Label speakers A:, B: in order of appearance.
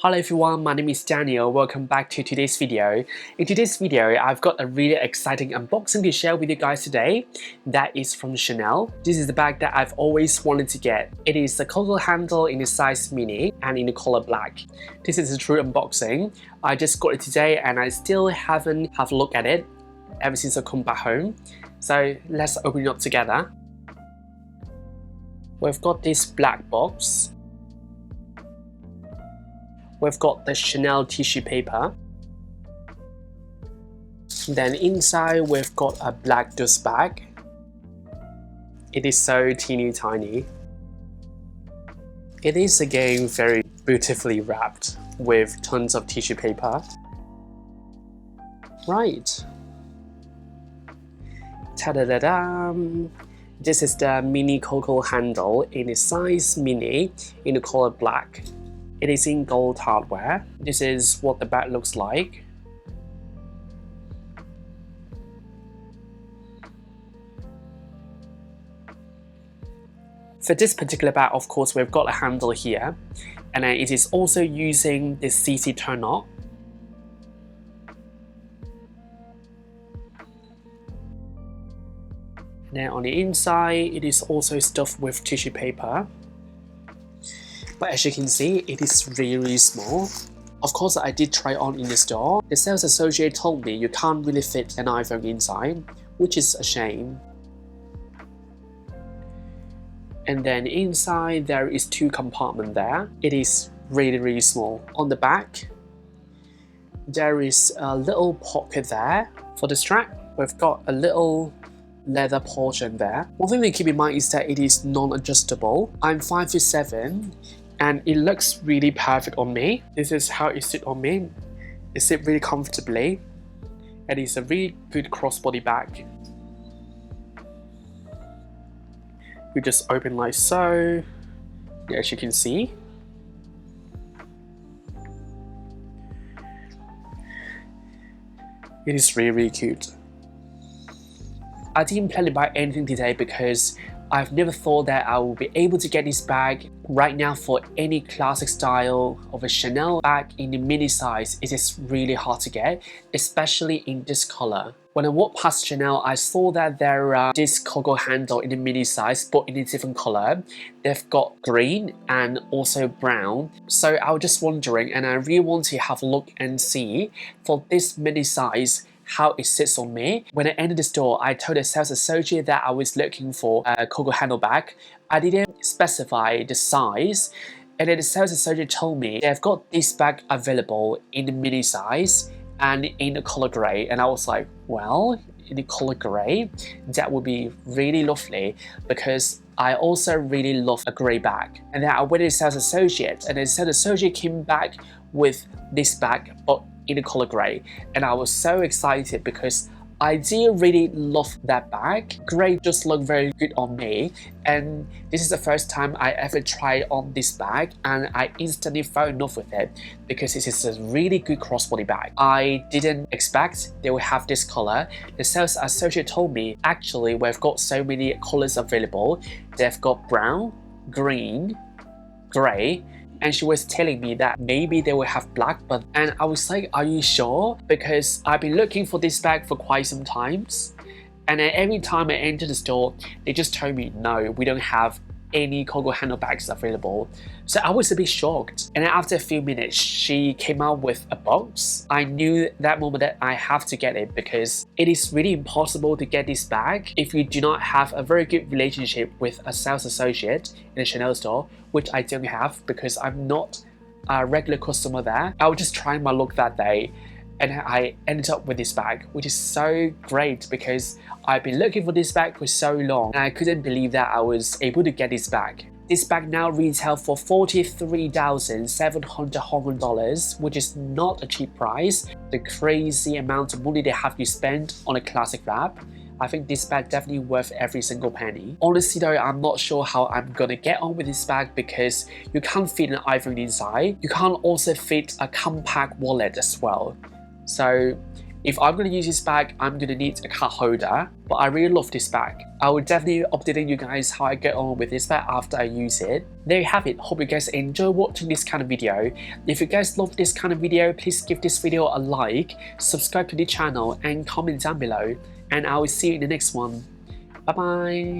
A: Hello everyone, my name is Daniel. Welcome back to today's video. In today's video, I've got a really exciting unboxing to share with you guys today. That is from Chanel. This is the bag that I've always wanted to get. It is the Coco Handle in the size mini and in the color black. This is a true unboxing. I just got it today and I still haven't had a look at it ever since I come back home. So let's open it up together. We've got this black box. We've got the Chanel tissue paper. Then inside we've got a black dust bag. It is so teeny tiny. It is again very beautifully wrapped with tons of tissue paper. Right. Ta-da-da-da! This is the Mini Coco Handle in the size mini in the color black. It is in gold hardware. This is what the bag looks like. For this particular bag, of course, we've got a handle here, and then it is also using the CC turn knob. And then on the inside, it is also stuffed with tissue paper. But as you can see, it is really small. Of course, I did try on in the store. The sales associate told me you can't really fit an iPhone inside, which is a shame. And then inside, there is two compartments there. It is really small. On the back, there is a little pocket there for the strap. We've got a little leather portion there. One thing to keep in mind is that it is non-adjustable. I'm 5'7", and it looks really perfect on me. This is how it sits on me. It sits really comfortably, and it's a really good crossbody bag. We just open like so, as you can see. It is really cute. I didn't plan to buy anything today because I've never thought that I will be able to get this bag. Right now, for any classic style of a Chanel bag in the mini size, it is really hard to get, especially in this color. When I walked past Chanel, I saw that there are this Coco Handle in the mini size, but in a different color. They've got green and also brown. So I was just wondering, and I really want to have a look and see for this mini size how it sits on me. When I entered the store, I told the sales associate that I was looking for a Coco Handle bag. I didn't specify the size, and then the sales associate told me they've got this bag available in the mini size and in the color gray. And I was like, well, in the color gray, that would be really lovely because I also really love a gray bag. And then I went to the sales associate, and the sales associate came back with this bag, but in the color gray, and I was so excited because I did really love that bag. Gray just looked very good on me, and this is the first time I ever tried on this bag, and I instantly fell in love with it because it is a really good crossbody bag. I didn't expect they would have this color. The sales associate told me, actually, we've got so many colors available. They've got brown, green, gray, and she was telling me that maybe they will have black, and I was like, are you sure? Because I've been looking for this bag for quite some times, and then every time I enter the store, they just told me, no, we don't have any Coco Handle bags available. So I was a bit shocked, and then after a few minutes, she came out with a box. I knew that moment that I have to get it because it is really impossible to get this bag if you do not have a very good relationship with a sales associate in a Chanel store, which I don't have because I'm not a regular customer there. I was just trying my luck that day, and I ended up with this bag, which is so great because I've been looking for this bag for so long, and I couldn't believe that I was able to get this bag. This bag now retails for $43,700 Hong Kong dollars, which is not a cheap price. The crazy amount of money they have you spend on a classic wrap. I think this bag definitely worth every single penny. Honestly though, I'm not sure how I'm gonna get on with this bag because you can't fit an iPhone inside. You can't also fit a compact wallet as well. So If I'm going to use this bag, I'm going to need a card holder, but I really love this bag. I will definitely update you guys how I get on with this bag after I use it. There you have it. Hope you guys enjoy watching this kind of video. If you guys love this kind of video, please give this video a like, subscribe to the channel and comment down below, and I will see you in the next one. Bye bye.